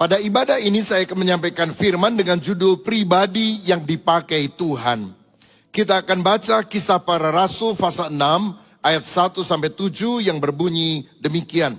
Pada ibadah ini saya akan menyampaikan firman dengan judul pribadi yang dipakai Tuhan. Kita akan baca Kisah Para Rasul pasal 6 ayat 1-7 yang berbunyi demikian.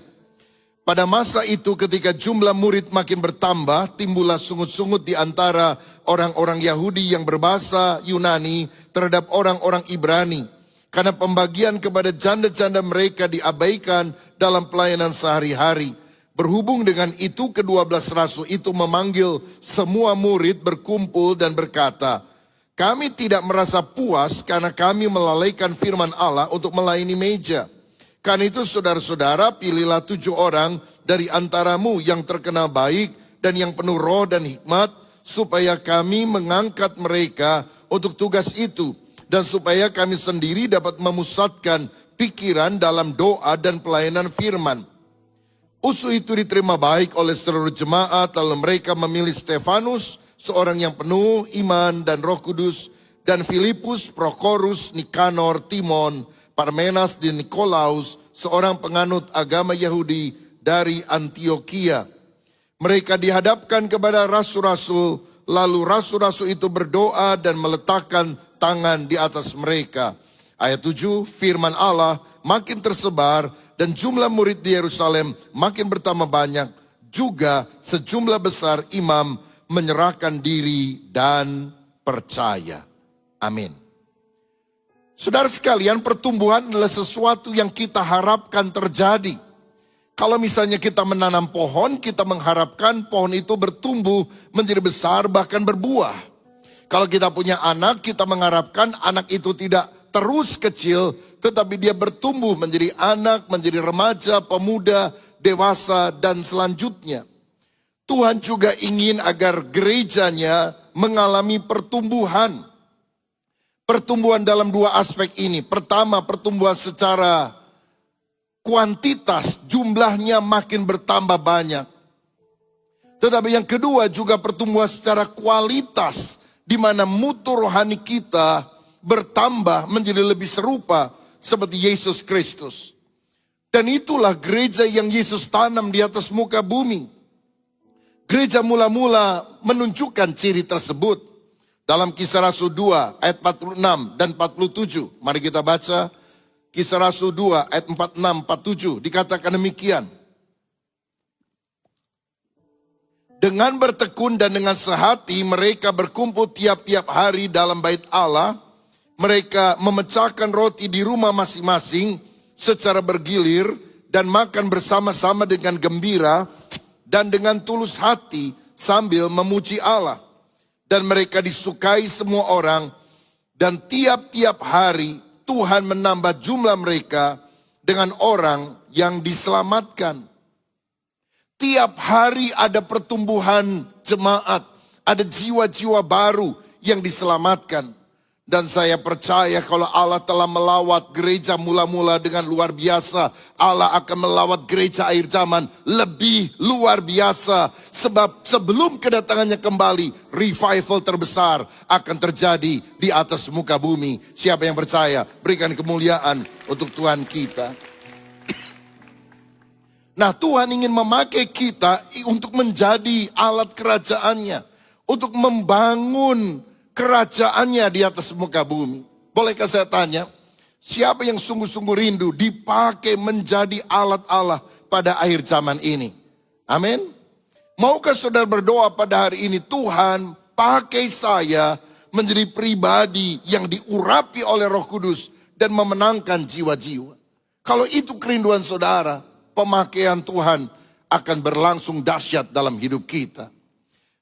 Pada masa itu ketika jumlah murid makin bertambah, timbullah sungut-sungut di antara orang-orang Yahudi yang berbahasa Yunani terhadap orang-orang Ibrani. Karena pembagian kepada janda-janda mereka diabaikan dalam pelayanan sehari-hari. Berhubung dengan itu, ke-12 rasul itu memanggil semua murid berkumpul dan berkata, kami tidak merasa puas karena kami melalaikan firman Allah untuk melayani meja. Karena itu saudara-saudara, pilihlah 7 orang dari antaramu yang terkenal baik dan yang penuh roh dan hikmat, supaya kami mengangkat mereka untuk tugas itu. Dan supaya kami sendiri dapat memusatkan pikiran dalam doa dan pelayanan firman. Usul itu diterima baik oleh seluruh jemaat, lalu mereka memilih Stefanus, seorang yang penuh iman dan Roh Kudus, dan Filipus, Prokorus, Nikanor, Timon, Parmenas, dan Nikolaus, seorang penganut agama Yahudi dari Antioquia. Mereka dihadapkan kepada rasul-rasul, lalu rasul-rasul itu berdoa dan meletakkan tangan di atas mereka. Ayat 7, firman Allah makin tersebar, dan jumlah murid di Yerusalem makin bertambah banyak. Juga sejumlah besar imam menyerahkan diri dan percaya. Amin. Saudara sekalian, pertumbuhan adalah sesuatu yang kita harapkan terjadi. Kalau misalnya kita menanam pohon, kita mengharapkan pohon itu bertumbuh menjadi besar bahkan berbuah. Kalau kita punya anak, kita mengharapkan anak itu tidak terus kecil, tetapi dia bertumbuh menjadi anak, menjadi remaja, pemuda, dewasa, dan selanjutnya. Tuhan juga ingin agar gerejanya mengalami pertumbuhan. Pertumbuhan dalam 2 aspek ini. Pertama, pertumbuhan secara kuantitas, jumlahnya makin bertambah banyak. Tetapi yang kedua juga pertumbuhan secara kualitas, di mana mutu rohani kita bertambah menjadi lebih serupa seperti Yesus Kristus. Dan itulah gereja yang Yesus tanam di atas muka bumi. Gereja mula-mula menunjukkan ciri tersebut. Dalam Kisah Rasul 2 ayat 46 dan 47. Mari kita baca Kisah Rasul 2 ayat 46-47. Dikatakan demikian. Dengan bertekun dan dengan sehati mereka berkumpul tiap-tiap hari dalam bait Allah. Mereka memecahkan roti di rumah masing-masing secara bergilir dan makan bersama-sama dengan gembira dan dengan tulus hati sambil memuji Allah. Dan mereka disukai semua orang, dan tiap-tiap hari Tuhan menambah jumlah mereka dengan orang yang diselamatkan. Tiap hari ada pertumbuhan jemaat, ada jiwa-jiwa baru yang diselamatkan. Dan saya percaya kalau Allah telah melawat gereja mula-mula dengan luar biasa, Allah akan melawat gereja akhir zaman lebih luar biasa. Sebab sebelum kedatangannya kembali, revival terbesar akan terjadi di atas muka bumi. Siapa yang percaya, berikan kemuliaan untuk Tuhan kita. Nah, Tuhan ingin memakai kita untuk menjadi alat kerajaannya, untuk membangun kerajaannya di atas muka bumi. Bolehkah saya tanya, siapa yang sungguh-sungguh rindu dipakai menjadi alat Allah pada akhir zaman ini? Amin. Maukah saudara berdoa pada hari ini, Tuhan pakai saya menjadi pribadi yang diurapi oleh Roh Kudus dan memenangkan jiwa-jiwa. Kalau itu kerinduan saudara, pemakaian Tuhan akan berlangsung dahsyat dalam hidup kita.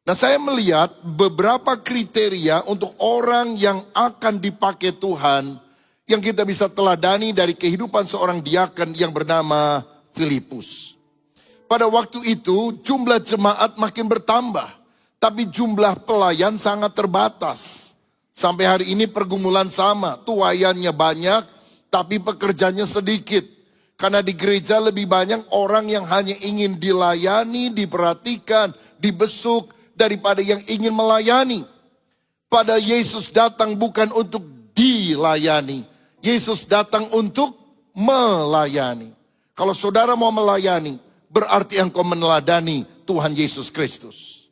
Nah, saya melihat beberapa kriteria untuk orang yang akan dipakai Tuhan yang kita bisa teladani dari kehidupan seorang diaken yang bernama Filipus. Pada waktu itu jumlah jemaat makin bertambah, tapi jumlah pelayan sangat terbatas. Sampai hari ini pergumulan sama, tuayannya banyak tapi pekerjanya sedikit. Karena di gereja lebih banyak orang yang hanya ingin dilayani, diperhatikan, dibesuk, daripada yang ingin melayani. Pada Yesus datang bukan untuk dilayani. Yesus datang untuk melayani. Kalau saudara mau melayani, berarti engkau meneladani Tuhan Yesus Kristus.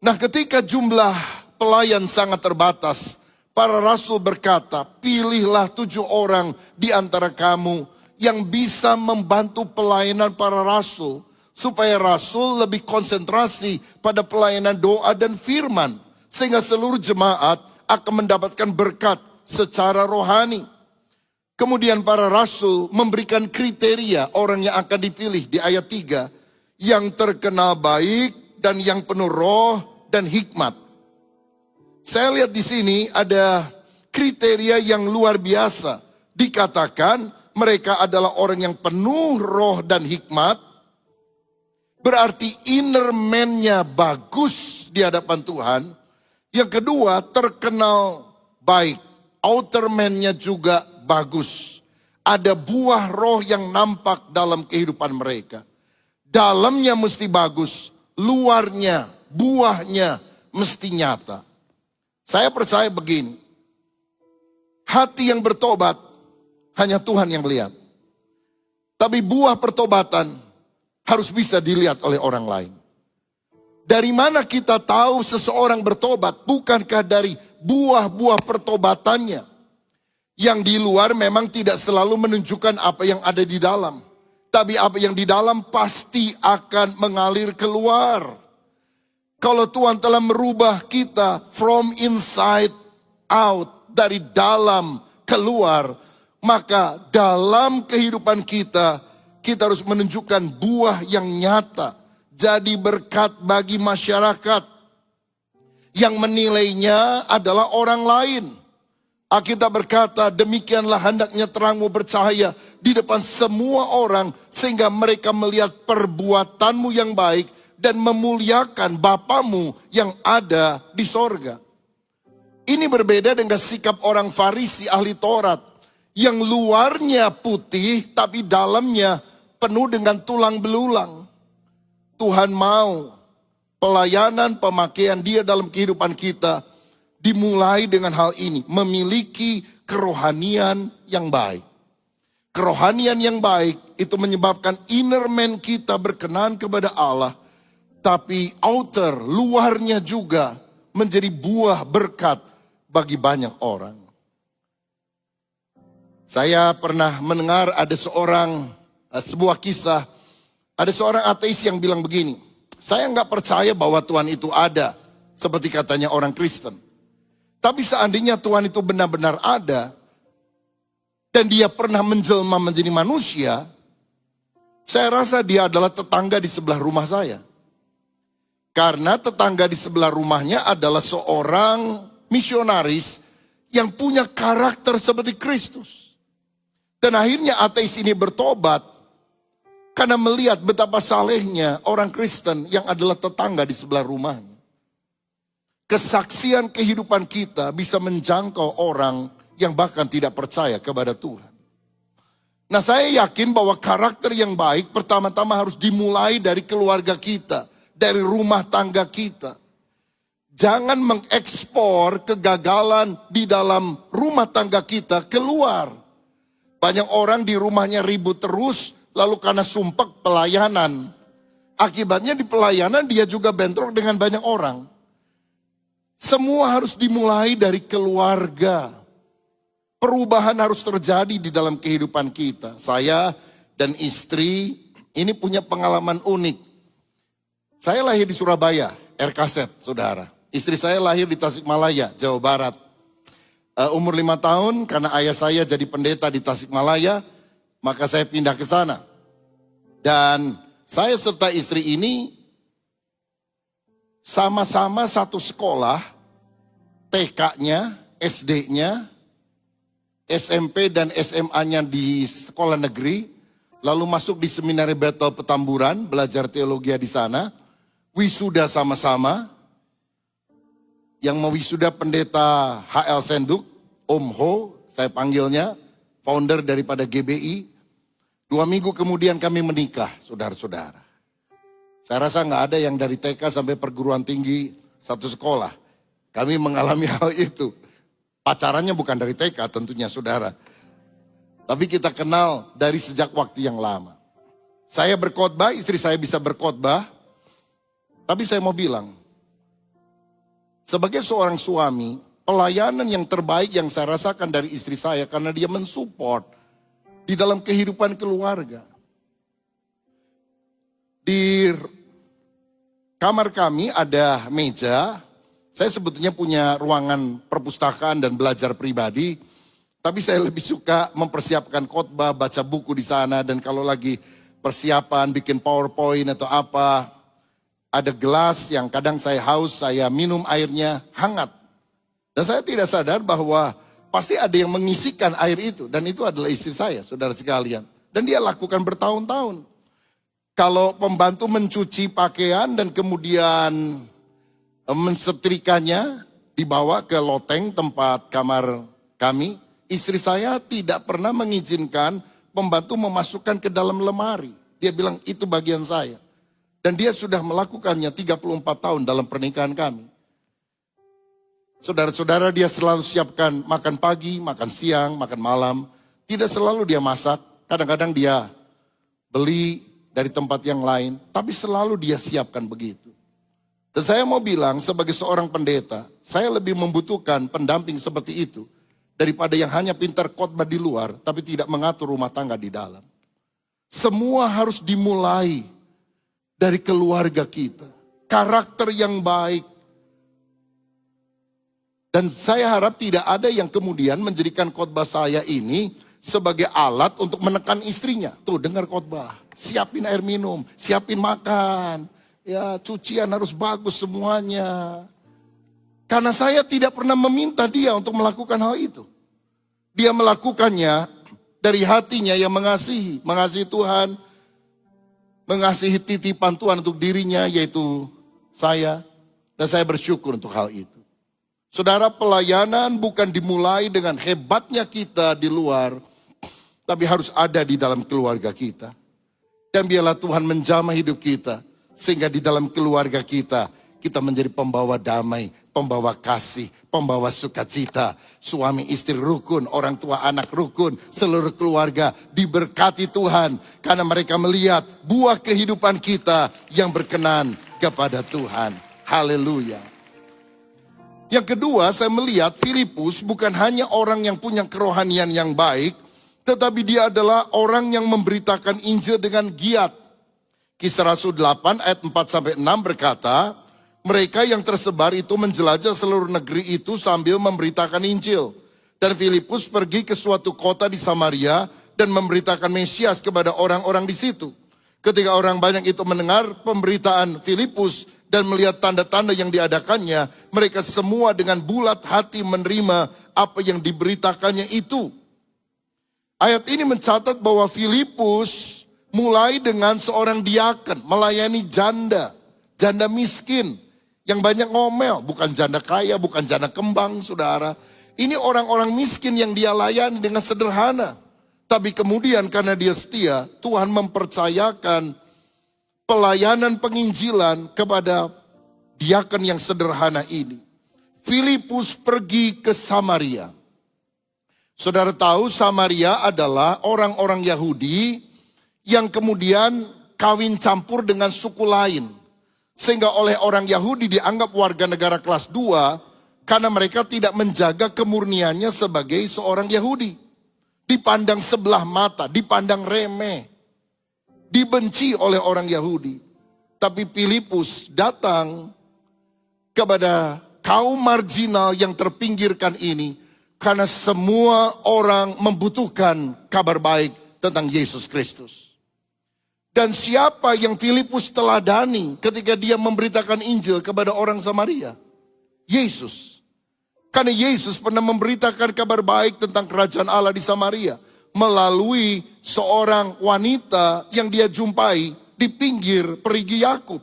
Nah, ketika jumlah pelayan sangat terbatas, para rasul berkata, pilihlah 7 orang di antara kamu yang bisa membantu pelayanan para rasul, supaya rasul lebih konsentrasi pada pelayanan doa dan firman, sehingga seluruh jemaat akan mendapatkan berkat secara rohani. Kemudian para rasul memberikan kriteria orang yang akan dipilih di ayat 3, yang terkenal baik dan yang penuh roh dan hikmat. Saya lihat di sini ada kriteria yang luar biasa. Dikatakan mereka adalah orang yang penuh roh dan hikmat. Berarti inner man-nya bagus di hadapan Tuhan. Yang kedua, terkenal baik. Outer man-nya juga bagus. Ada buah roh yang nampak dalam kehidupan mereka. Dalamnya mesti bagus, luarnya, buahnya mesti nyata. Saya percaya begini, hati yang bertobat hanya Tuhan yang melihat. Tapi buah pertobatan harus bisa dilihat oleh orang lain. Dari mana kita tahu seseorang bertobat? Bukankah dari buah-buah pertobatannya? Yang di luar memang tidak selalu menunjukkan apa yang ada di dalam. Tapi apa yang di dalam pasti akan mengalir keluar. Kalau Tuhan telah merubah kita from inside out, dari dalam keluar, maka dalam kehidupan kita, kita harus menunjukkan buah yang nyata. Jadi berkat bagi masyarakat. Yang menilainya adalah orang lain. Alkitab berkata, demikianlah hendaknya terangmu bercahaya di depan semua orang, sehingga mereka melihat perbuatanmu yang baik dan memuliakan Bapamu yang ada di sorga. Ini berbeda dengan sikap orang Farisi ahli Taurat, yang luarnya putih tapi dalamnya penuh dengan tulang belulang. Tuhan mau pelayanan pemakaian Dia dalam kehidupan kita dimulai dengan hal ini, memiliki kerohanian yang baik. Kerohanian yang baik itu menyebabkan inner man kita berkenan kepada Allah, tapi outer, luarnya juga menjadi buah berkat bagi banyak orang. Saya pernah mendengar ada sebuah kisah, ada seorang ateis yang bilang begini, saya nggak percaya bahwa Tuhan itu ada, seperti katanya orang Kristen. Tapi seandainya Tuhan itu benar-benar ada, dan dia pernah menjelma menjadi manusia, saya rasa dia adalah tetangga di sebelah rumah saya. Karena tetangga di sebelah rumahnya adalah seorang misionaris yang punya karakter seperti Kristus. Dan akhirnya ateis ini bertobat, karena melihat betapa salehnya orang Kristen yang adalah tetangga di sebelah rumahnya. Kesaksian kehidupan kita bisa menjangkau orang yang bahkan tidak percaya kepada Tuhan. Nah, saya yakin bahwa karakter yang baik pertama-tama harus dimulai dari keluarga kita, dari rumah tangga kita. Jangan mengekspor kegagalan di dalam rumah tangga kita keluar. Banyak orang di rumahnya ribut terus, lalu karena sumpek pelayanan. Akibatnya di pelayanan dia juga bentrok dengan banyak orang. Semua harus dimulai dari keluarga. Perubahan harus terjadi di dalam kehidupan kita. Saya dan istri ini punya pengalaman unik. Saya lahir di Surabaya, RKZ, saudara. Istri saya lahir di Tasikmalaya, Jawa Barat. Umur 5 tahun, karena ayah saya jadi pendeta di Tasikmalaya, maka saya pindah ke sana. Dan saya serta istri ini sama-sama satu sekolah, TK-nya, SD-nya, SMP dan SMA-nya di sekolah negeri, lalu masuk di Seminari Bethel Petamburan, belajar teologi di sana, wisuda sama-sama, yang mewisuda pendeta HL Senduk, Om Ho, saya panggilnya, founder daripada GBI. 2 minggu kemudian kami menikah, saudara-saudara. Saya rasa nggak ada yang dari TK sampai perguruan tinggi satu sekolah. Kami mengalami hal itu. Pacarannya bukan dari TK tentunya, saudara. Tapi kita kenal dari sejak waktu yang lama. Saya berkhotbah, istri saya bisa berkhotbah. Tapi saya mau bilang, sebagai seorang suami, pelayanan yang terbaik yang saya rasakan dari istri saya karena dia mensupport di dalam kehidupan keluarga. Di kamar kami ada meja, saya sebetulnya punya ruangan perpustakaan dan belajar pribadi, tapi saya lebih suka mempersiapkan khotbah, baca buku di sana, dan kalau lagi persiapan bikin PowerPoint atau apa, ada gelas yang kadang saya haus, saya minum airnya hangat. Dan saya tidak sadar bahwa pasti ada yang mengisikan air itu. Dan itu adalah istri saya, saudara sekalian. Dan dia lakukan bertahun-tahun. Kalau pembantu mencuci pakaian dan kemudian mensetrikanya, dibawa ke loteng tempat kamar kami, istri saya tidak pernah mengizinkan pembantu memasukkan ke dalam lemari. Dia bilang itu bagian saya. Dan dia sudah melakukannya 34 tahun dalam pernikahan kami. Saudara-saudara, dia selalu siapkan makan pagi, makan siang, makan malam. Tidak selalu dia masak, kadang-kadang dia beli dari tempat yang lain. Tapi selalu dia siapkan begitu. Dan saya mau bilang sebagai seorang pendeta, saya lebih membutuhkan pendamping seperti itu. Daripada yang hanya pintar khotbah di luar, tapi tidak mengatur rumah tangga di dalam. Semua harus dimulai dari keluarga kita. Karakter yang baik. Dan saya harap tidak ada yang kemudian menjadikan khotbah saya ini sebagai alat untuk menekan istrinya. Tuh dengar khotbah, siapin air minum, siapin makan. Ya cucian harus bagus semuanya. Karena saya tidak pernah meminta dia untuk melakukan hal itu. Dia melakukannya dari hatinya yang mengasihi Tuhan, mengasihi titipan Tuhan untuk dirinya, yaitu saya. Dan saya bersyukur untuk hal itu. Saudara, pelayanan bukan dimulai dengan hebatnya kita di luar, tapi harus ada di dalam keluarga kita. Dan biarlah Tuhan menjamah hidup kita, sehingga di dalam keluarga kita, kita menjadi pembawa damai, pembawa kasih, pembawa sukacita. Suami istri rukun, orang tua anak rukun, seluruh keluarga diberkati Tuhan. Karena mereka melihat buah kehidupan kita yang berkenan kepada Tuhan. Haleluya. Yang kedua, saya melihat Filipus bukan hanya orang yang punya kerohanian yang baik, tetapi dia adalah orang yang memberitakan Injil dengan giat. Kisah Rasul 8 ayat 4-6 berkata, mereka yang tersebar itu menjelajah seluruh negeri itu sambil memberitakan Injil. Dan Filipus pergi ke suatu kota di Samaria dan memberitakan Mesias kepada orang-orang di situ. Ketika orang banyak itu mendengar pemberitaan Filipus dan melihat tanda-tanda yang diadakannya, mereka semua dengan bulat hati menerima apa yang diberitakannya itu. Ayat ini mencatat bahwa Filipus mulai dengan seorang diaken, melayani janda miskin, yang banyak ngomel, bukan janda kaya, bukan janda kembang, saudara. Ini orang-orang miskin yang dia layani dengan sederhana. Tapi kemudian karena dia setia, Tuhan mempercayakan pelayanan penginjilan kepada diaken yang sederhana ini. Filipus pergi ke Samaria. Saudara tahu Samaria adalah orang-orang Yahudi yang kemudian kawin campur dengan suku lain. Sehingga oleh orang Yahudi dianggap warga negara kelas 2 karena mereka tidak menjaga kemurniannya sebagai seorang Yahudi. Dipandang sebelah mata, dipandang remeh, dibenci oleh orang Yahudi. Tapi Filipus datang kepada kaum marginal yang terpinggirkan ini karena semua orang membutuhkan kabar baik tentang Yesus Kristus. Dan siapa yang Filipus teladani ketika dia memberitakan Injil kepada orang Samaria? Yesus. Karena Yesus pernah memberitakan kabar baik tentang kerajaan Allah di Samaria melalui seorang wanita yang dia jumpai di pinggir perigi Yakub.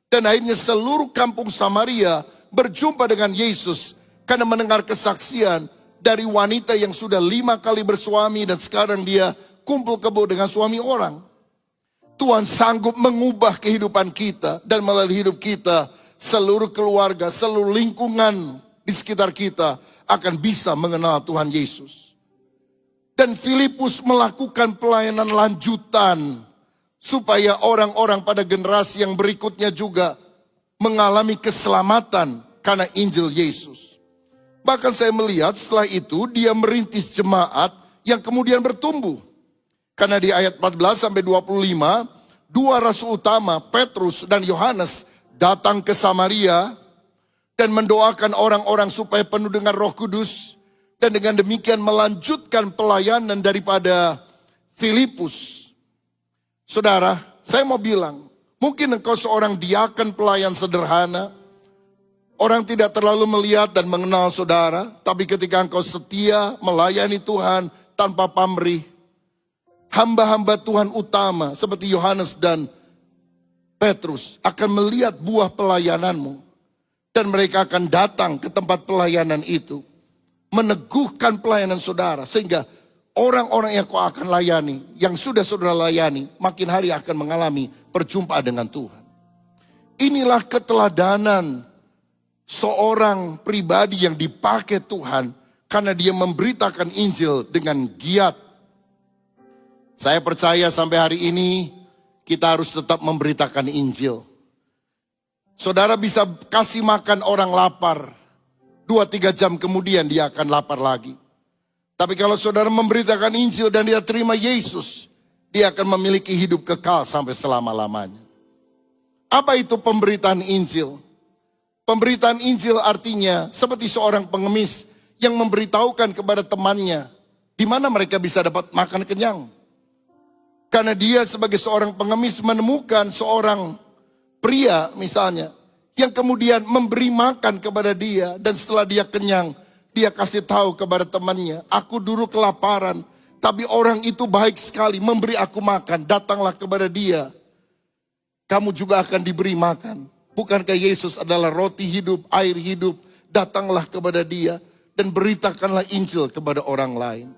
Dan akhirnya seluruh kampung Samaria berjumpa dengan Yesus karena mendengar kesaksian dari wanita yang sudah 5 kali bersuami dan sekarang dia kumpul kebo dengan suami orang. Tuhan sanggup mengubah kehidupan kita dan melalui hidup kita, seluruh keluarga, seluruh lingkungan di sekitar kita akan bisa mengenal Tuhan Yesus. Dan Filipus melakukan pelayanan lanjutan supaya orang-orang pada generasi yang berikutnya juga mengalami keselamatan karena Injil Yesus. Bahkan saya melihat setelah itu dia merintis jemaat yang kemudian bertumbuh. Karena di ayat 14 sampai 25, dua rasul utama Petrus dan Yohanes datang ke Samaria dan mendoakan orang-orang supaya penuh dengan Roh Kudus, dan dengan demikian melanjutkan pelayanan daripada Filipus. Saudara, saya mau bilang, mungkin engkau seorang diaken pelayan sederhana, orang tidak terlalu melihat dan mengenal saudara, tapi ketika engkau setia melayani Tuhan tanpa pamrih, hamba-hamba Tuhan utama seperti Yohanes dan Petrus akan melihat buah pelayananmu. Dan mereka akan datang ke tempat pelayanan itu, meneguhkan pelayanan saudara. Sehingga orang-orang yang kau akan layani, yang sudah saudara layani, makin hari akan mengalami perjumpaan dengan Tuhan. Inilah keteladanan seorang pribadi yang dipakai Tuhan karena dia memberitakan Injil dengan giat. Saya percaya sampai hari ini kita harus tetap memberitakan Injil. Saudara bisa kasih makan orang lapar, 2-3 jam kemudian dia akan lapar lagi. Tapi kalau saudara memberitakan Injil dan dia terima Yesus, dia akan memiliki hidup kekal sampai selama-lamanya. Apa itu pemberitaan Injil? Pemberitaan Injil artinya seperti seorang pengemis yang memberitahukan kepada temannya di mana mereka bisa dapat makan kenyang. Karena dia sebagai seorang pengemis menemukan seorang pria misalnya, yang kemudian memberi makan kepada dia. Dan setelah dia kenyang, dia kasih tahu kepada temannya, aku dulu kelaparan, tapi orang itu baik sekali memberi aku makan, datanglah kepada dia. Kamu juga akan diberi makan. Bukankah Yesus adalah roti hidup, air hidup? Datanglah kepada dia dan beritakanlah Injil kepada orang lain.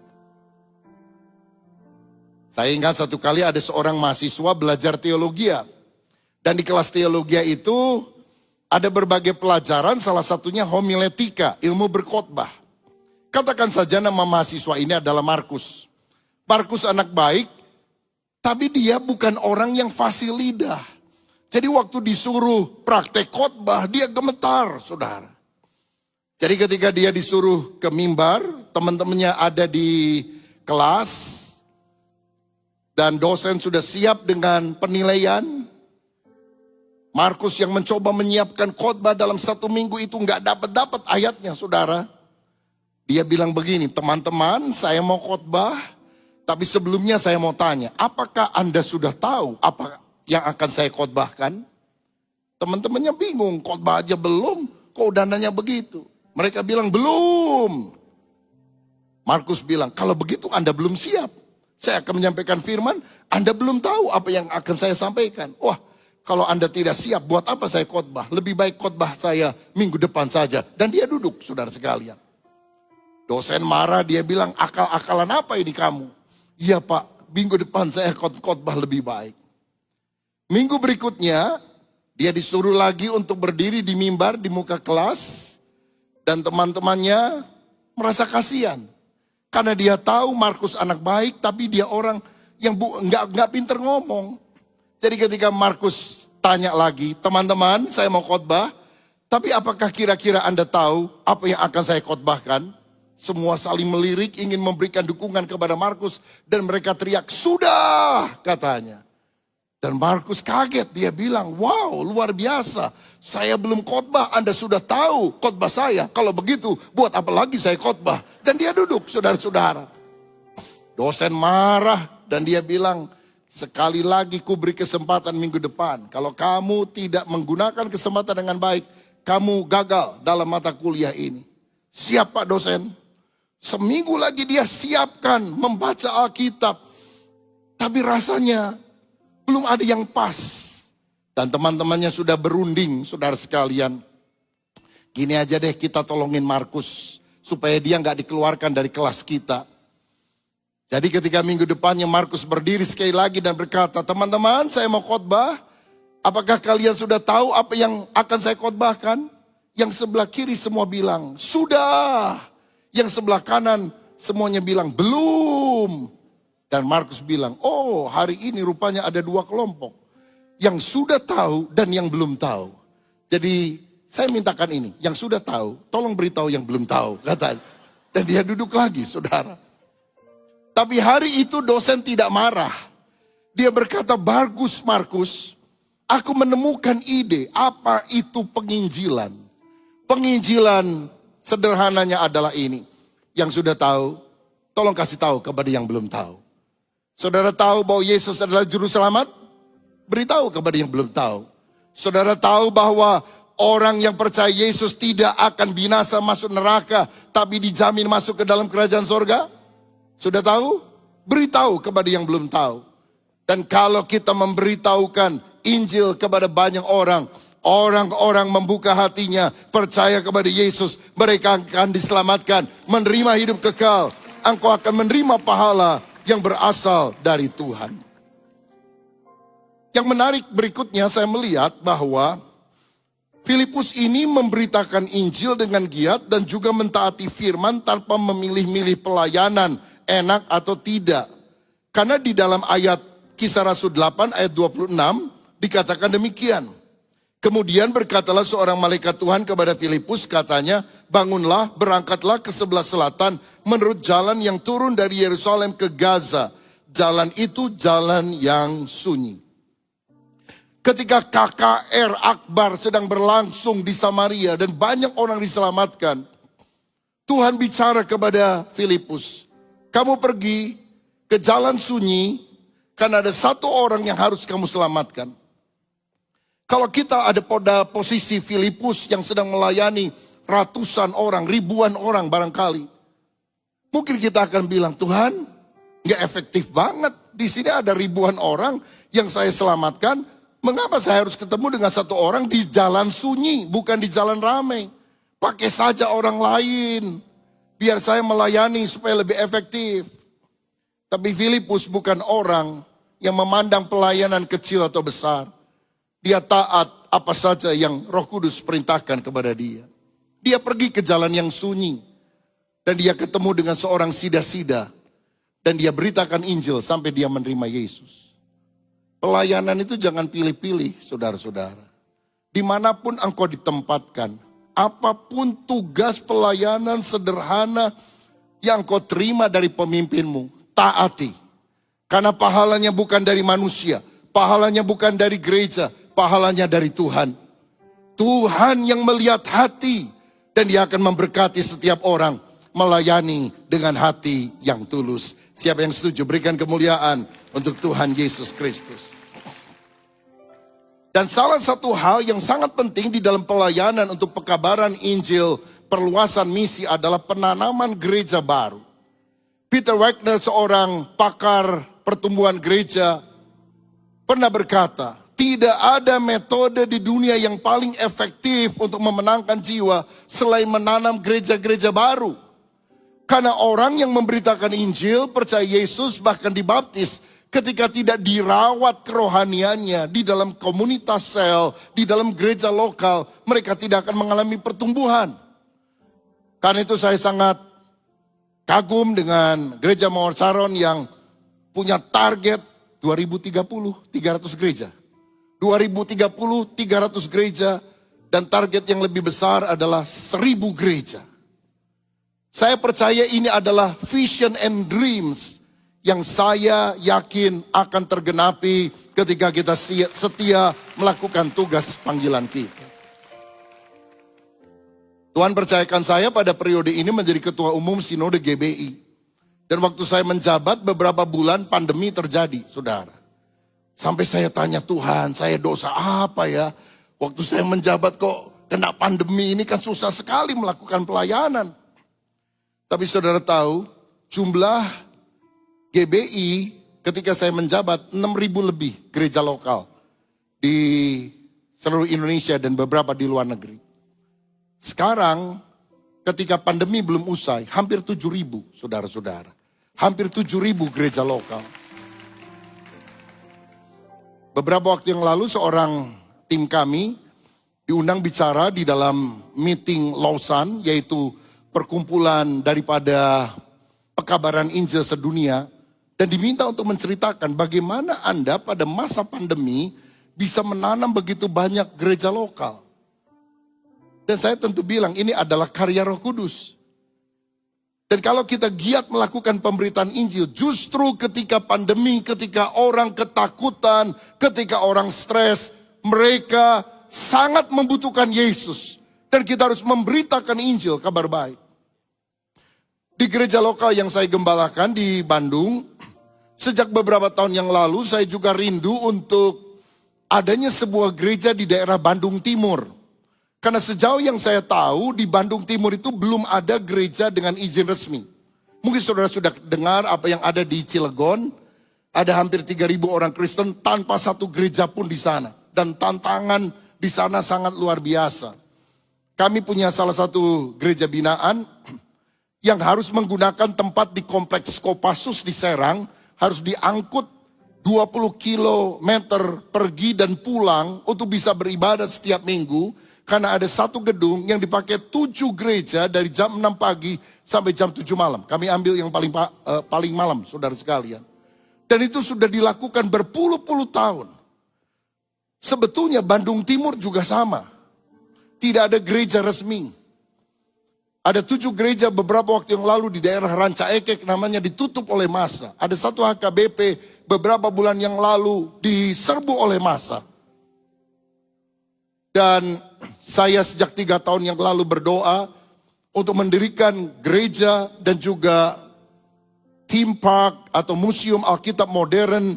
Saya ingat satu kali ada seorang mahasiswa belajar teologi. Dan di kelas teologi itu ada berbagai pelajaran, salah satunya homiletika, ilmu berkhotbah. Katakan saja nama mahasiswa ini adalah Markus. Markus anak baik, tapi dia bukan orang yang fasih lidah. Jadi waktu disuruh praktek khotbah, dia gemetar, saudara. Jadi ketika dia disuruh ke mimbar, teman-temannya ada di kelas, dan dosen sudah siap dengan penilaian. Markus yang mencoba menyiapkan khotbah dalam 1 minggu itu nggak dapat ayatnya, saudara. Dia bilang begini, teman-teman saya mau khotbah, tapi sebelumnya saya mau tanya, apakah Anda sudah tahu apa yang akan saya khotbahkan? Teman-temannya bingung, khotbah aja belum, kok udah nanya begitu. Mereka bilang belum. Markus bilang, kalau begitu Anda belum siap. Saya akan menyampaikan firman, Anda belum tahu apa yang akan saya sampaikan. Wah, kalau Anda tidak siap, buat apa saya khotbah? Lebih baik khotbah saya minggu depan saja. Dan dia duduk, saudara sekalian. Dosen marah, dia bilang, akal-akalan apa ini kamu? Iya Pak, minggu depan saya khotbah lebih baik. Minggu berikutnya, dia disuruh lagi untuk berdiri di mimbar di muka kelas. Dan teman-temannya merasa kasihan. Karena dia tahu Markus anak baik, tapi dia orang yang nggak pinter ngomong. Jadi ketika Markus tanya lagi, teman-teman saya mau khotbah, tapi apakah kira-kira Anda tahu apa yang akan saya khotbahkan? Semua saling melirik ingin memberikan dukungan kepada Markus dan mereka teriak, sudah katanya. Dan Markus kaget, dia bilang, wow luar biasa, saya belum khotbah, Anda sudah tahu khotbah saya. Kalau begitu buat apa lagi saya khotbah? Dan dia duduk, saudara-saudara. Dosen marah dan dia bilang, sekali lagi ku beri kesempatan minggu depan. Kalau kamu tidak menggunakan kesempatan dengan baik, kamu gagal dalam mata kuliah ini. Siap Pak dosen? Seminggu lagi dia siapkan membaca Alkitab. Tapi rasanya belum ada yang pas. Dan teman-temannya sudah berunding, saudara sekalian. Gini aja deh, kita tolongin Markus supaya dia nggak dikeluarkan dari kelas kita. Jadi ketika minggu depannya Markus berdiri sekali lagi dan berkata, teman-teman saya mau khotbah, apakah kalian sudah tahu apa yang akan saya khotbahkan? Yang sebelah kiri semua bilang, sudah. Yang sebelah kanan semuanya bilang, belum. Dan Markus bilang, oh hari ini rupanya ada 2 kelompok. Yang sudah tahu dan yang belum tahu. Jadi saya mintakan ini, yang sudah tahu, tolong beritahu yang belum tahu, kata. Dan dia duduk lagi, saudara. Tapi hari itu dosen tidak marah. Dia berkata, bagus Markus, aku menemukan ide apa itu penginjilan. Penginjilan sederhananya adalah ini. Yang sudah tahu, tolong kasih tahu kepada yang belum tahu. Saudara tahu bahwa Yesus adalah juru selamat? Beritahu kepada yang belum tahu. Saudara tahu bahwa orang yang percaya Yesus tidak akan binasa masuk neraka, tapi dijamin masuk ke dalam kerajaan sorga? Sudah tahu? Beritahu kepada yang belum tahu. Dan kalau kita memberitahukan Injil kepada banyak orang, orang-orang membuka hatinya, percaya kepada Yesus, mereka akan diselamatkan, menerima hidup kekal. Engkau akan menerima pahala yang berasal dari Tuhan. Yang menarik berikutnya saya melihat bahwa Filipus ini memberitakan Injil dengan giat dan juga mentaati firman tanpa memilih-milih pelayanan, enak atau tidak. Karena di dalam ayat Kisah Rasul 8 ayat 26 dikatakan demikian. Kemudian berkatalah seorang malaikat Tuhan kepada Filipus, katanya, bangunlah, berangkatlah ke sebelah selatan menurut jalan yang turun dari Yerusalem ke Gaza. Jalan itu jalan yang sunyi. Ketika KKR Akbar sedang berlangsung di Samaria dan banyak orang diselamatkan, Tuhan bicara kepada Filipus, kamu pergi ke jalan sunyi karena ada satu orang yang harus kamu selamatkan. Kalau kita ada pada posisi Filipus yang sedang melayani ratusan orang, ribuan orang barangkali, mungkin kita akan bilang, Tuhan, nggak efektif banget. Di sini ada ribuan orang yang saya selamatkan. Mengapa saya harus ketemu dengan satu orang di jalan sunyi, bukan di jalan ramai? Pakai saja orang lain, biar saya melayani supaya lebih efektif. Tapi Filipus bukan orang yang memandang pelayanan kecil atau besar. Dia taat apa saja yang Roh Kudus perintahkan kepada dia. Dia pergi ke jalan yang sunyi. Dan dia ketemu dengan seorang sida-sida. Dan dia beritakan Injil sampai dia menerima Yesus. Pelayanan itu jangan pilih-pilih, saudara-saudara. Dimanapun engkau ditempatkan, apapun tugas pelayanan sederhana yang engkau terima dari pemimpinmu, taati. Karena pahalanya bukan dari manusia, pahalanya bukan dari gereja, pahalanya dari Tuhan. Tuhan yang melihat hati dan dia akan memberkati setiap orang melayani dengan hati yang tulus. Siapa yang setuju? Berikan kemuliaan untuk Tuhan Yesus Kristus. Dan salah satu hal yang sangat penting di dalam pelayanan untuk pekabaran Injil, perluasan misi adalah penanaman gereja baru. Peter Wagner, seorang pakar pertumbuhan gereja, pernah berkata, tidak ada metode di dunia yang paling efektif untuk memenangkan jiwa selain menanam gereja-gereja baru. Karena orang yang memberitakan Injil, percaya Yesus, bahkan dibaptis, ketika tidak dirawat kerohaniannya di dalam komunitas sel, di dalam gereja lokal, mereka tidak akan mengalami pertumbuhan. Karena itu saya sangat kagum dengan gereja Mawar Saron yang punya target 2030, 300 gereja. 2030, 300 gereja, dan target yang lebih besar adalah 1000 gereja. Saya percaya ini adalah vision and dreams yang saya yakin akan tergenapi ketika kita setia melakukan tugas panggilan kita. Tuhan percayakan saya pada periode ini menjadi ketua umum Sinode GBI. Dan waktu saya menjabat beberapa bulan pandemi terjadi, saudara. Sampai saya tanya Tuhan, saya dosa apa ya? Waktu saya menjabat kok kena pandemi ini kan susah sekali melakukan pelayanan. Tapi saudara tahu, jumlah GBI ketika saya menjabat 6.000 lebih gereja lokal di seluruh Indonesia dan beberapa di luar negeri. Sekarang ketika pandemi belum usai, hampir 7.000 saudara-saudara. Hampir 7.000 gereja lokal. Beberapa waktu yang lalu seorang tim kami diundang bicara di dalam meeting Lausanne, yaitu perkumpulan daripada pekabaran Injil sedunia, dan diminta untuk menceritakan bagaimana Anda pada masa pandemi bisa menanam begitu banyak gereja lokal. Dan saya tentu bilang ini adalah karya Roh Kudus. Dan kalau kita giat melakukan pemberitaan Injil, justru ketika pandemi, ketika orang ketakutan, ketika orang stres, mereka sangat membutuhkan Yesus. Dan kita harus memberitakan Injil, kabar baik. Di gereja lokal yang saya gembalakan di Bandung, sejak beberapa tahun yang lalu saya juga rindu untuk adanya sebuah gereja di daerah Bandung Timur. Karena sejauh yang saya tahu di Bandung Timur itu belum ada gereja dengan izin resmi. Mungkin saudara sudah dengar apa yang ada di Cilegon. Ada hampir 3.000 orang Kristen tanpa satu gereja pun di sana. Dan tantangan di sana sangat luar biasa. Kami punya salah satu gereja binaan yang harus menggunakan tempat di kompleks Kopassus di Serang. Harus diangkut 20 kilometer pergi dan pulang untuk bisa beribadah setiap minggu. Karena ada satu gedung yang dipakai 7 gereja dari jam 6 pagi sampai jam 7 malam. Kami ambil yang paling malam, saudara sekalian. Dan itu sudah dilakukan berpuluh-puluh tahun. Sebetulnya Bandung Timur juga sama. Tidak ada gereja resmi. Ada 7 gereja beberapa waktu yang lalu di daerah Ranca Ekek namanya ditutup oleh massa. Ada satu HKBP beberapa bulan yang lalu diserbu oleh massa. Dan saya sejak 3 tahun yang lalu berdoa untuk mendirikan gereja dan juga theme park atau museum Alkitab modern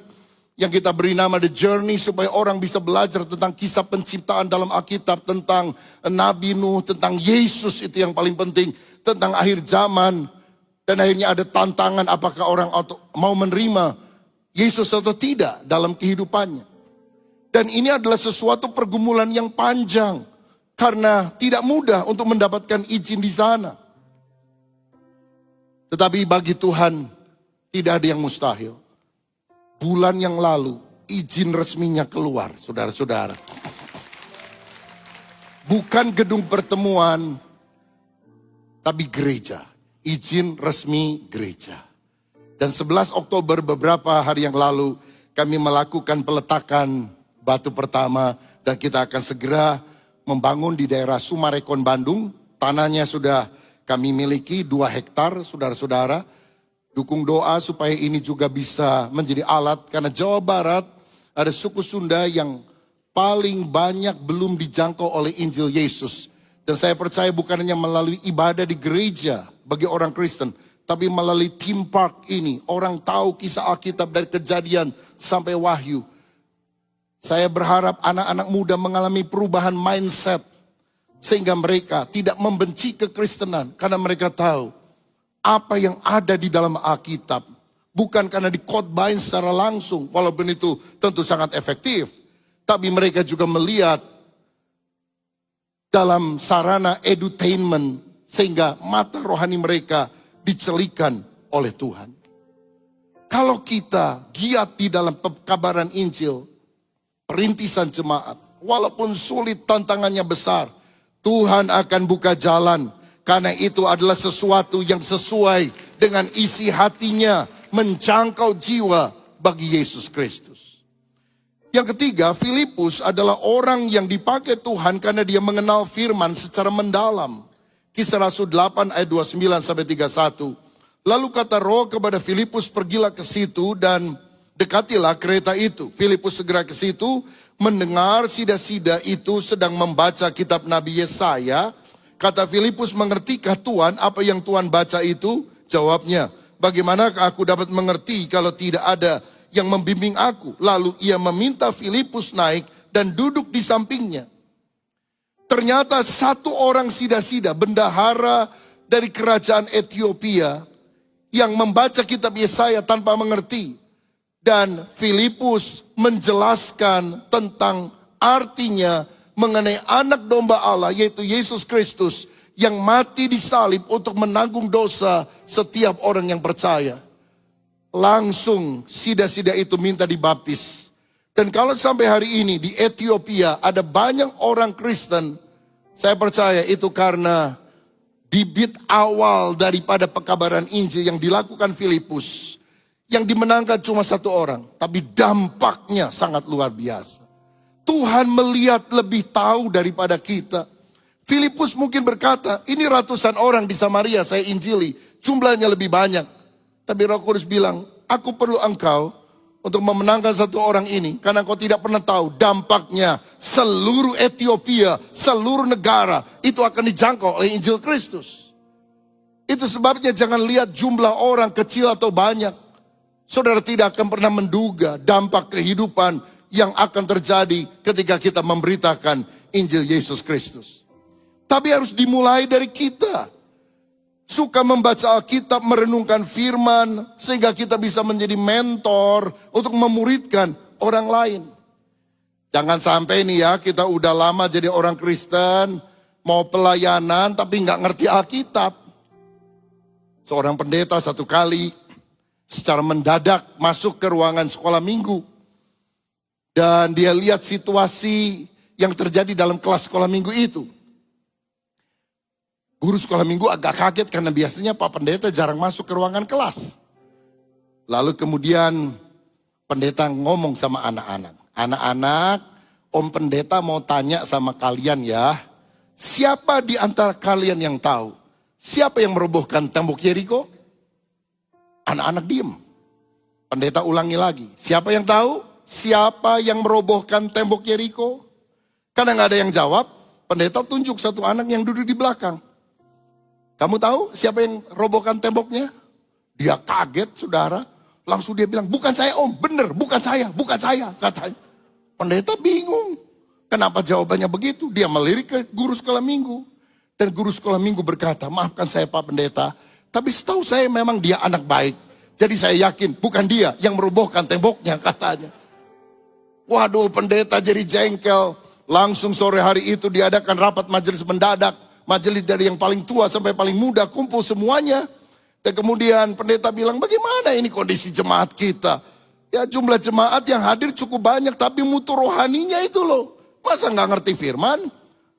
yang kita beri nama The Journey supaya orang bisa belajar tentang kisah penciptaan dalam Alkitab, tentang Nabi Nuh, tentang Yesus itu yang paling penting, tentang akhir zaman. Dan akhirnya ada tantangan apakah orang mau menerima Yesus atau tidak dalam kehidupannya. Dan ini adalah sesuatu pergumulan yang panjang. Karena tidak mudah untuk mendapatkan izin di sana. Tetapi bagi Tuhan tidak ada yang mustahil. Bulan yang lalu izin resminya keluar, saudara-saudara. Bukan gedung pertemuan, tapi gereja. Izin resmi gereja. Dan 11 Oktober beberapa hari yang lalu kami melakukan peletakan batu pertama dan kita akan segera membangun di daerah Sumarekon, Bandung. Tanahnya sudah kami miliki 2 hektar, saudara-saudara. Dukung doa supaya ini juga bisa menjadi alat. Karena Jawa Barat ada suku Sunda yang paling banyak belum dijangkau oleh Injil Yesus. Dan saya percaya bukan hanya melalui ibadah di gereja bagi orang Kristen. Tapi melalui theme park ini, orang tahu kisah Alkitab dari Kejadian sampai Wahyu. Saya berharap anak-anak muda mengalami perubahan mindset. Sehingga mereka tidak membenci kekristenan. Karena mereka tahu apa yang ada di dalam Alkitab. Bukan karena dikhotbahin secara langsung. Walaupun itu tentu sangat efektif. Tapi mereka juga melihat dalam sarana edutainment. Sehingga mata rohani mereka dicelikan oleh Tuhan. Kalau kita giat di dalam pekabaran Injil, perintisan jemaat, walaupun sulit tantangannya besar, Tuhan akan buka jalan. Karena itu adalah sesuatu yang sesuai dengan isi hatinya menjangkau jiwa bagi Yesus Kristus. Yang ketiga, Filipus adalah orang yang dipakai Tuhan karena dia mengenal firman secara mendalam. Kisah Rasul 8 ayat 29 sampai 31. Lalu kata Roh kepada Filipus, pergilah ke situ dan dekatilah kereta itu. Filipus segera ke situ, mendengar sida-sida itu sedang membaca kitab Nabi Yesaya. Kata Filipus, mengertikah Tuhan apa yang Tuhan baca itu? Jawabnya, bagaimanakah aku dapat mengerti kalau tidak ada yang membimbing aku? Lalu ia meminta Filipus naik dan duduk di sampingnya. Ternyata satu orang sida-sida, bendahara dari kerajaan Ethiopia, yang membaca kitab Yesaya tanpa mengerti. Dan Filipus menjelaskan tentang artinya mengenai anak domba Allah, yaitu Yesus Kristus, yang mati di salib untuk menanggung dosa setiap orang yang percaya. Langsung sida-sida itu minta dibaptis. Dan kalau sampai hari ini di Ethiopia ada banyak orang Kristen, saya percaya itu karena bibit awal daripada pekabaran Injil yang dilakukan Filipus. Yang dimenangkan cuma satu orang, tapi dampaknya sangat luar biasa. Tuhan melihat lebih tahu daripada kita. Filipus mungkin berkata, ini ratusan orang di Samaria saya injili, jumlahnya lebih banyak. Tapi Roh Kudus bilang, aku perlu engkau untuk memenangkan satu orang ini. Karena kau tidak pernah tahu dampaknya seluruh Ethiopia, seluruh negara itu akan dijangkau oleh Injil Kristus. Itu sebabnya jangan lihat jumlah orang kecil atau banyak. Saudara tidak akan pernah menduga dampak kehidupan yang akan terjadi ketika kita memberitakan Injil Yesus Kristus. Tapi harus dimulai dari kita. Suka membaca Alkitab, merenungkan firman, sehingga kita bisa menjadi mentor untuk memuridkan orang lain. Jangan sampai nih ya, kita udah lama jadi orang Kristen, mau pelayanan tapi nggak ngerti Alkitab. Seorang pendeta satu kali secara mendadak masuk ke ruangan sekolah minggu. Dan dia lihat situasi yang terjadi dalam kelas sekolah minggu itu. Guru sekolah minggu agak kaget karena biasanya Pak Pendeta jarang masuk ke ruangan kelas. Lalu kemudian pendeta ngomong sama anak-anak. Anak-anak, Om Pendeta mau tanya sama kalian ya. Siapa di antara kalian yang tahu? Siapa yang merobohkan tembok Yeriko? Anak-anak diem. Pendeta ulangi lagi. Siapa yang tahu? Siapa yang merobohkan tembok Yeriko? Karena gak ada yang jawab, pendeta tunjuk satu anak yang duduk di belakang. Kamu tahu siapa yang robohkan temboknya? Dia kaget, saudara. Langsung dia bilang, bukan saya om, bener, bukan saya, katanya. Pendeta bingung. Kenapa jawabannya begitu? Dia melirik ke guru sekolah minggu. Dan guru sekolah minggu berkata, maafkan saya Pak Pendeta, tapi setahu saya memang dia anak baik. Jadi saya yakin bukan dia yang merobohkan temboknya, katanya. Waduh, pendeta jadi jengkel. Langsung sore hari itu diadakan rapat majelis mendadak. Majelis dari yang paling tua sampai paling muda kumpul semuanya. Dan kemudian pendeta bilang, bagaimana ini kondisi jemaat kita? Ya jumlah jemaat yang hadir cukup banyak, tapi mutu rohaninya itu loh. Masa nggak ngerti firman?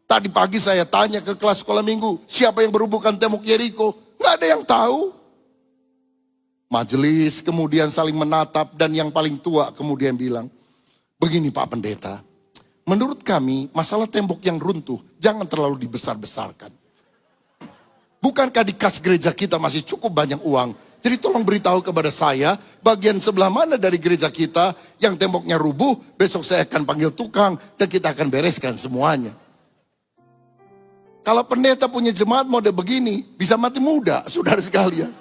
Tadi pagi saya tanya ke kelas sekolah minggu, siapa yang berhubungan tembok Yeriko? Nggak ada yang tahu. Majelis kemudian saling menatap dan yang paling tua kemudian bilang, begini Pak Pendeta. Menurut kami, masalah tembok yang runtuh jangan terlalu dibesar-besarkan. Bukankah di kas gereja kita masih cukup banyak uang? Jadi tolong beritahu kepada saya, bagian sebelah mana dari gereja kita yang temboknya rubuh, besok saya akan panggil tukang dan kita akan bereskan semuanya. Kalau pendeta punya jemaat mode begini, bisa mati muda, saudara sekalian.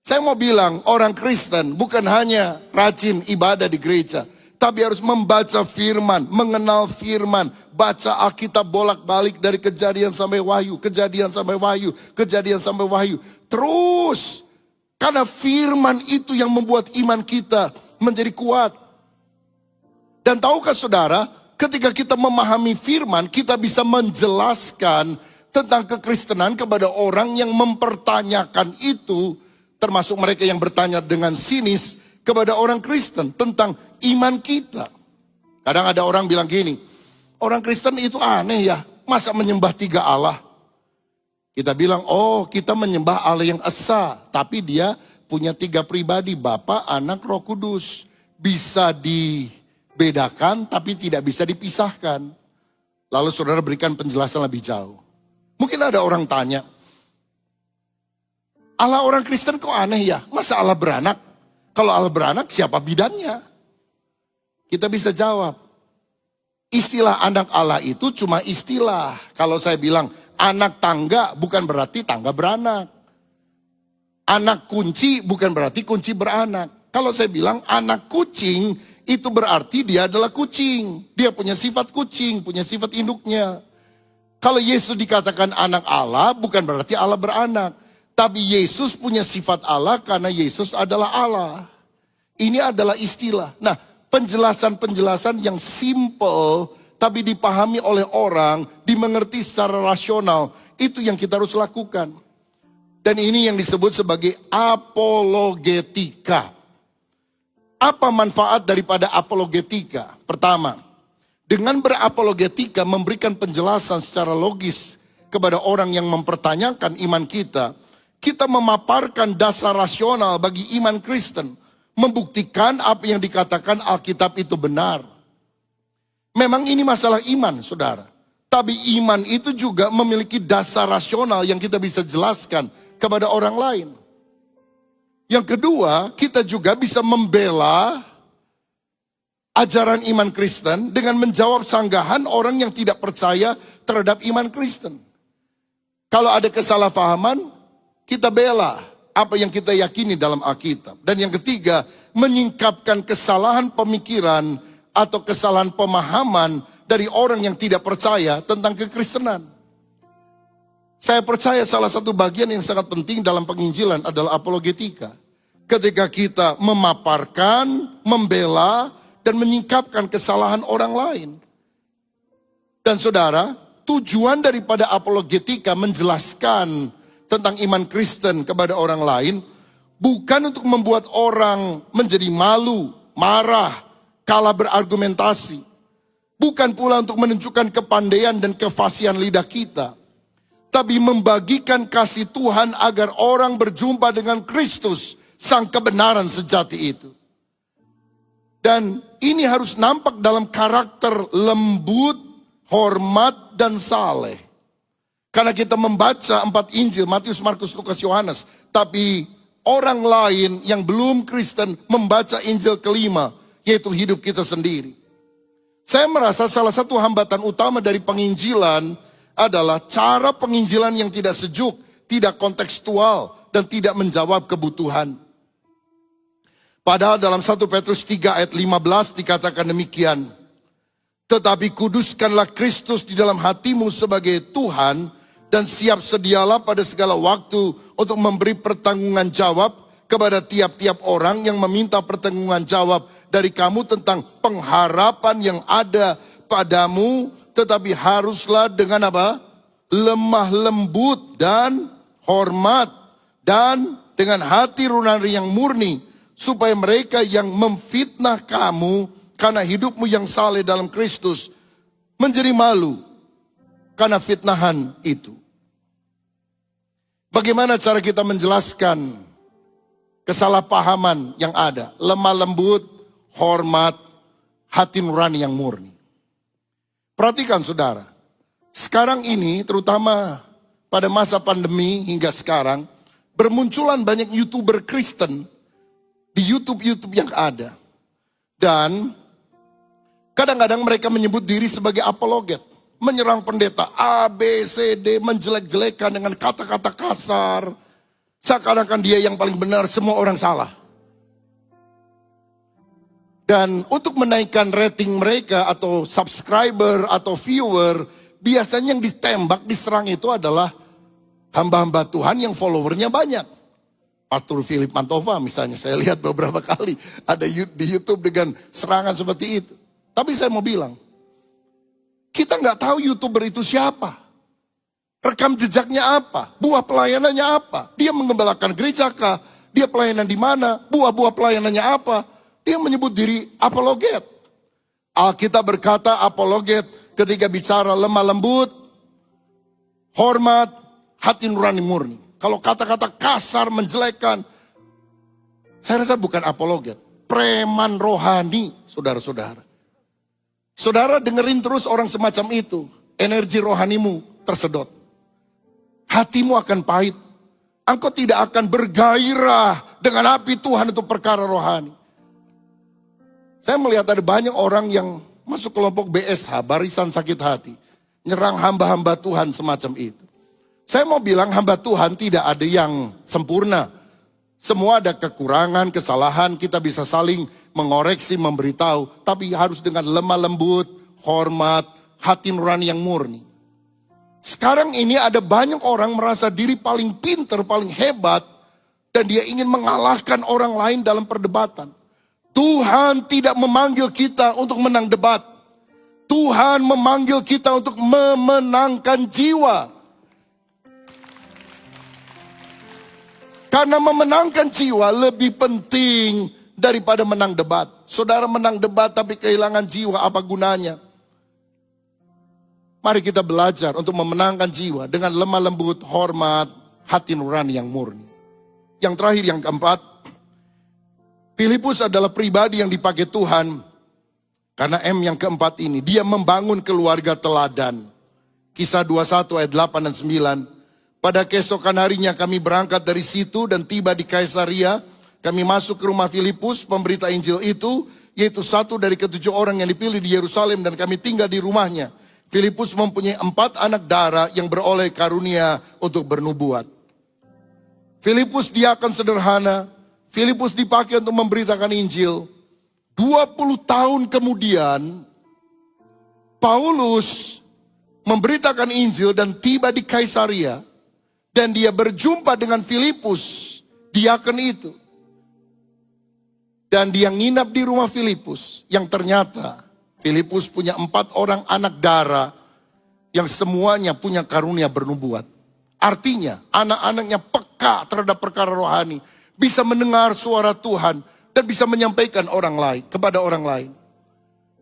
Saya mau bilang, orang Kristen bukan hanya rajin ibadah di gereja, tapi harus membaca firman, mengenal firman, baca Alkitab bolak-balik dari kejadian sampai wahyu, kejadian sampai wahyu, kejadian sampai wahyu. Terus, karena firman itu yang membuat iman kita menjadi kuat. Dan tahukah saudara, ketika kita memahami firman, kita bisa menjelaskan tentang kekristenan kepada orang yang mempertanyakan itu, termasuk mereka yang bertanya dengan sinis kepada orang Kristen tentang iman kita. Kadang ada orang bilang gini, orang Kristen itu aneh ya, masa menyembah 3 Allah? Kita bilang, oh kita menyembah Allah yang esa, tapi dia punya 3 pribadi, Bapa, Anak, Roh Kudus. Bisa dibedakan tapi tidak bisa dipisahkan. Lalu saudara berikan penjelasan lebih jauh. Mungkin ada orang tanya, Allah orang Kristen kok aneh ya, masa Allah beranak? Kalau Allah beranak siapa bidannya? Kita bisa jawab. Istilah anak Allah itu cuma istilah. Kalau saya bilang anak tangga bukan berarti tangga beranak. Anak kunci bukan berarti kunci beranak. Kalau saya bilang anak kucing itu berarti dia adalah kucing. Dia punya sifat kucing, punya sifat induknya. Kalau Yesus dikatakan anak Allah bukan berarti Allah beranak. Tapi Yesus punya sifat Allah karena Yesus adalah Allah. Ini adalah istilah. Nah, penjelasan-penjelasan yang simple tapi dipahami oleh orang, dimengerti secara rasional, itu yang kita harus lakukan. Dan ini yang disebut sebagai apologetika. Apa manfaat daripada apologetika? Pertama, dengan berapologetika memberikan penjelasan secara logis kepada orang yang mempertanyakan iman kita, kita memaparkan dasar rasional bagi iman Kristen, membuktikan apa yang dikatakan Alkitab itu benar. Memang ini masalah iman, saudara. Tapi iman itu juga memiliki dasar rasional yang kita bisa jelaskan kepada orang lain. Yang kedua, kita juga bisa membela ajaran iman Kristen dengan menjawab sanggahan orang yang tidak percaya terhadap iman Kristen. Kalau ada kesalahpahaman, kita bela apa yang kita yakini dalam Alkitab. Dan yang ketiga, menyingkapkan kesalahan pemikiran atau kesalahan pemahaman dari orang yang tidak percaya tentang kekristenan. Saya percaya salah satu bagian yang sangat penting dalam penginjilan adalah apologetika. Ketika kita memaparkan, membela, dan menyingkapkan kesalahan orang lain. Dan saudara, tujuan daripada apologetika menjelaskan tentang iman Kristen kepada orang lain, bukan untuk membuat orang menjadi malu, marah, kalah berargumentasi. Bukan pula untuk menunjukkan kepandaian dan kefasihan lidah kita. Tapi membagikan kasih Tuhan agar orang berjumpa dengan Kristus, sang kebenaran sejati itu. Dan ini harus nampak dalam karakter lembut, hormat, dan saleh. Karena kita membaca 4 Injil, Matius, Markus, Lukas, Yohanes. Tapi orang lain yang belum Kristen membaca Injil kelima, yaitu hidup kita sendiri. Saya merasa salah satu hambatan utama dari penginjilan adalah cara penginjilan yang tidak sejuk, tidak kontekstual, dan tidak menjawab kebutuhan. Padahal dalam 1 Petrus 3 ayat 15 dikatakan demikian. Tetapi kuduskanlah Kristus di dalam hatimu sebagai Tuhan, dan siap sedialah pada segala waktu untuk memberi pertanggungan jawab kepada tiap-tiap orang yang meminta pertanggungan jawab dari kamu tentang pengharapan yang ada padamu. Tetapi haruslah dengan apa? Lemah lembut dan hormat, dan dengan hati nurani yang murni, supaya mereka yang memfitnah kamu karena hidupmu yang saleh dalam Kristus menjadi malu karena fitnahan itu. Bagaimana cara kita menjelaskan kesalahpahaman yang ada? Lemah lembut, hormat, hati nurani yang murni. Perhatikan saudara, sekarang ini terutama pada masa pandemi hingga sekarang, bermunculan banyak YouTuber Kristen di YouTube yang ada. Dan kadang-kadang mereka menyebut diri sebagai apologet. Menyerang pendeta A, B, C, D, menjelek-jelekan dengan kata-kata kasar. Seakan-akan dia yang paling benar, semua orang salah. Dan untuk menaikkan rating mereka atau subscriber atau viewer, biasanya yang ditembak, diserang itu adalah hamba-hamba Tuhan yang followernya banyak. Pastor Philip Mantova misalnya, saya lihat beberapa kali ada di YouTube dengan serangan seperti itu. Tapi saya mau bilang, kita nggak tahu YouTuber itu siapa. Rekam jejaknya apa? Buah pelayanannya apa? Dia mengembalakan gereja kah? Dia pelayanan di mana? Buah-buah pelayanannya apa? Dia menyebut diri apologet. Alkitab berkata apologet ketika bicara lemah lembut, hormat, hati nurani murni. Kalau kata-kata kasar, menjelekan, saya rasa bukan apologet. Preman rohani, saudara-saudara. Saudara dengerin terus orang semacam itu. Energi rohanimu tersedot. Hatimu akan pahit. Engkau tidak akan bergairah dengan api Tuhan untuk perkara rohani. Saya melihat ada banyak orang yang masuk kelompok BSH, barisan sakit hati. Nyerang hamba-hamba Tuhan semacam itu. Saya mau bilang hamba Tuhan tidak ada yang sempurna. Semua ada kekurangan, kesalahan, kita bisa saling mengoreksi, memberitahu. Tapi harus dengan lemah lembut, hormat, hati nurani yang murni. Sekarang ini ada banyak orang merasa diri paling pintar, paling hebat. Dan dia ingin mengalahkan orang lain dalam perdebatan. Tuhan tidak memanggil kita untuk menang debat. Tuhan memanggil kita untuk memenangkan jiwa. Karena memenangkan jiwa lebih penting daripada menang debat. Saudara menang debat tapi kehilangan jiwa, apa gunanya? Mari kita belajar untuk memenangkan jiwa dengan lemah lembut, hormat, hati nurani yang murni. Yang terakhir, yang keempat, Filipus adalah pribadi yang dipakai Tuhan. Karena M yang keempat ini, dia membangun keluarga teladan. Kisah 21 ayat 8 dan 9. Pada keesokan harinya kami berangkat dari situ dan tiba di Kaisaria. Kami masuk ke rumah Filipus, pemberita Injil itu, yaitu satu dari ketujuh orang yang dipilih di Yerusalem, dan kami tinggal di rumahnya. Filipus mempunyai 4 anak darah yang beroleh karunia untuk bernubuat. Filipus diakan sederhana. Filipus dipakai untuk memberitakan Injil. 20 tahun kemudian, Paulus memberitakan Injil dan tiba di Kaisaria. Dan dia berjumpa dengan Filipus, diaken itu. Dan dia nginap di rumah Filipus. Yang ternyata Filipus punya 4 orang anak darah yang semuanya punya karunia bernubuat. Artinya anak-anaknya peka terhadap perkara rohani. Bisa mendengar suara Tuhan dan bisa menyampaikan kepada orang lain.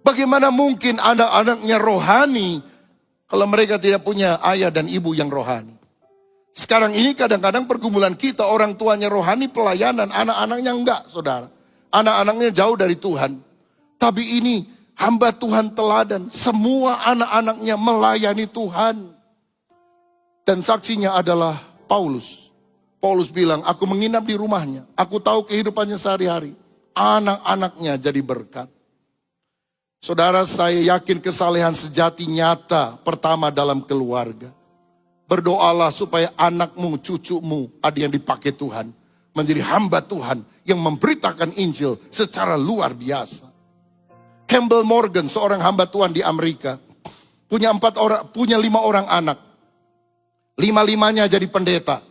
Bagaimana mungkin anak-anaknya rohani kalau mereka tidak punya ayah dan ibu yang rohani? Sekarang ini kadang-kadang pergumulan kita, orang tuanya rohani pelayanan, anak-anaknya enggak, saudara. Anak-anaknya jauh dari Tuhan. Tapi ini hamba Tuhan teladan, semua anak-anaknya melayani Tuhan. Dan saksinya adalah Paulus. Paulus bilang, aku menginap di rumahnya, aku tahu kehidupannya sehari-hari. Anak-anaknya jadi berkat. Saudara, saya yakin kesalehan sejati nyata pertama dalam keluarga. Berdoalah supaya anakmu, cucumu ada yang dipakai Tuhan. Menjadi hamba Tuhan yang memberitakan Injil secara luar biasa. Campbell Morgan, seorang hamba Tuhan di Amerika. Punya 5 orang anak. 5-limanya jadi pendeta.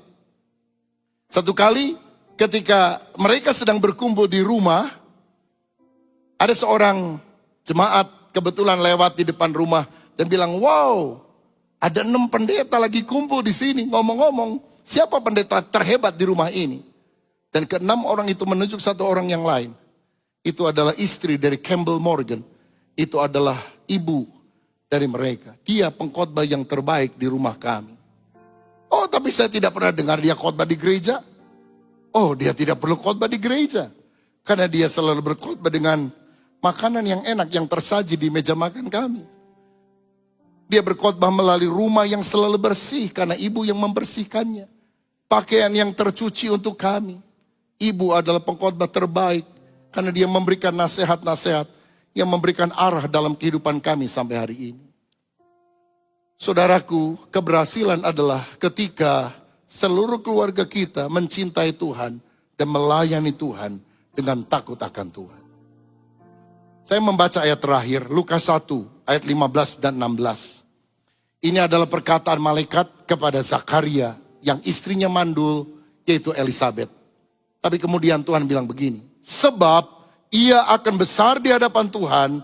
Satu kali ketika mereka sedang berkumpul di rumah. Ada seorang jemaat kebetulan lewat di depan rumah. Dan bilang, wow, ada 6 pendeta lagi kumpul di sini. Ngomong-ngomong, siapa pendeta terhebat di rumah ini? Dan ke-6 orang itu menunjuk satu orang yang lain. Itu adalah istri dari Campbell Morgan. Itu adalah ibu dari mereka. Dia pengkhotbah yang terbaik di rumah kami. Oh, tapi saya tidak pernah dengar dia khotbah di gereja. Oh, dia tidak perlu khotbah di gereja. Karena dia selalu berkhotbah dengan makanan yang enak yang tersaji di meja makan kami. Dia berkhotbah melalui rumah yang selalu bersih karena ibu yang membersihkannya. Pakaian yang tercuci untuk kami. Ibu adalah pengkhotbah terbaik karena dia memberikan nasihat-nasihat yang memberikan arah dalam kehidupan kami sampai hari ini. Saudaraku, keberhasilan adalah ketika seluruh keluarga kita mencintai Tuhan dan melayani Tuhan dengan takut akan Tuhan. Saya membaca ayat terakhir, Lukas 1 ayat 15 dan 16. Ini adalah perkataan malaikat kepada Zakaria yang istrinya mandul, yaitu Elisabet. Tapi kemudian Tuhan bilang begini, sebab ia akan besar di hadapan Tuhan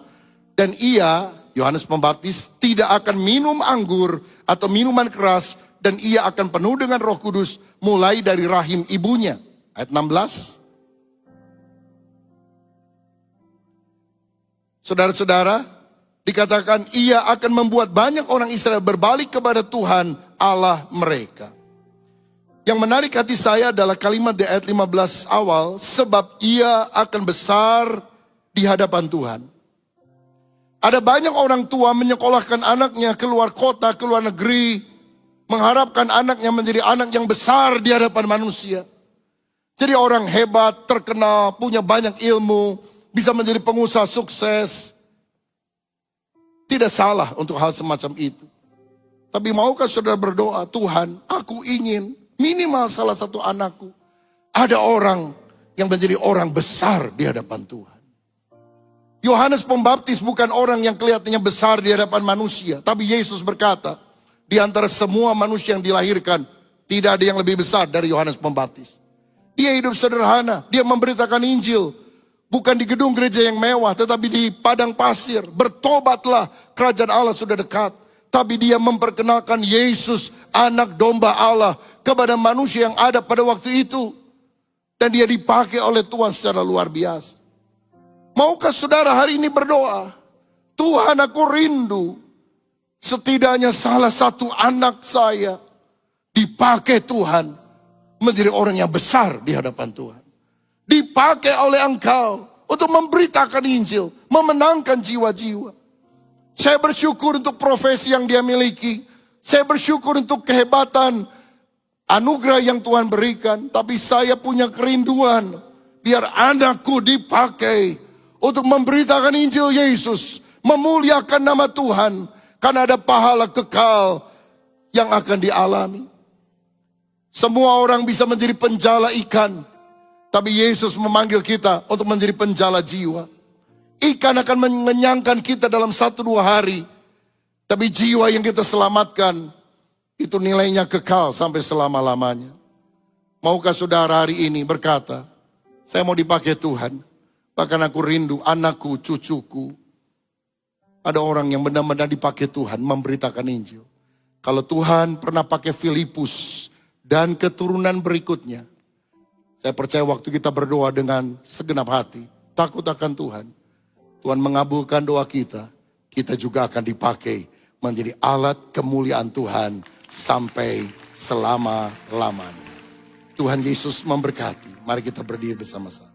dan ia, Yohanes Pembaptis, tidak akan minum anggur atau minuman keras dan ia akan penuh dengan Roh Kudus mulai dari rahim ibunya. Ayat 16. Saudara-saudara, dikatakan ia akan membuat banyak orang Israel berbalik kepada Tuhan Allah mereka. Yang menarik hati saya adalah kalimat di ayat 15 awal, sebab ia akan besar di hadapan Tuhan. Ada banyak orang tua menyekolahkan anaknya keluar kota, keluar negeri, mengharapkan anaknya menjadi anak yang besar di hadapan manusia. Jadi orang hebat, terkenal, punya banyak ilmu, bisa menjadi pengusaha sukses. Tidak salah untuk hal semacam itu. Tapi maukah saudara berdoa, Tuhan, aku ingin minimal salah satu anakku ada orang yang menjadi orang besar di hadapan Tuhan. Yohanes Pembaptis bukan orang yang kelihatannya besar di hadapan manusia. Tapi Yesus berkata, di antara semua manusia yang dilahirkan, tidak ada yang lebih besar dari Yohanes Pembaptis. Dia hidup sederhana, dia memberitakan Injil. Bukan di gedung gereja yang mewah, tetapi di padang pasir. Bertobatlah, kerajaan Allah sudah dekat. Tapi dia memperkenalkan Yesus, anak domba Allah, kepada manusia yang ada pada waktu itu. Dan dia dipakai oleh Tuhan secara luar biasa. Maukah saudara hari ini berdoa, Tuhan, aku rindu setidaknya salah satu anak saya dipakai Tuhan menjadi orang yang besar di hadapan Tuhan. Dipakai oleh Engkau untuk memberitakan Injil, memenangkan jiwa-jiwa. Saya bersyukur untuk profesi yang dia miliki. Saya bersyukur untuk kehebatan anugerah yang Tuhan berikan. Tapi saya punya kerinduan. Biar anakku dipakai untuk memberitakan Injil Yesus. Memuliakan nama Tuhan. Karena ada pahala kekal yang akan dialami. Semua orang bisa menjadi penjala ikan. Tapi Yesus memanggil kita untuk menjadi penjala jiwa. Ikan akan mengenyangkan kita dalam 1-2 hari. Tapi jiwa yang kita selamatkan, itu nilainya kekal sampai selama-lamanya. Maukah saudara hari ini berkata, saya mau dipakai Tuhan. Bahkan aku rindu anakku, cucuku. Ada orang yang benar-benar dipakai Tuhan memberitakan Injil. Kalau Tuhan pernah pakai Filipus dan keturunan berikutnya. Saya percaya waktu kita berdoa dengan segenap hati, takut akan Tuhan. Tuhan mengabulkan doa kita. Kita juga akan dipakai menjadi alat kemuliaan Tuhan sampai selama-lamanya. Tuhan Yesus memberkati. Mari kita berdiri bersama-sama.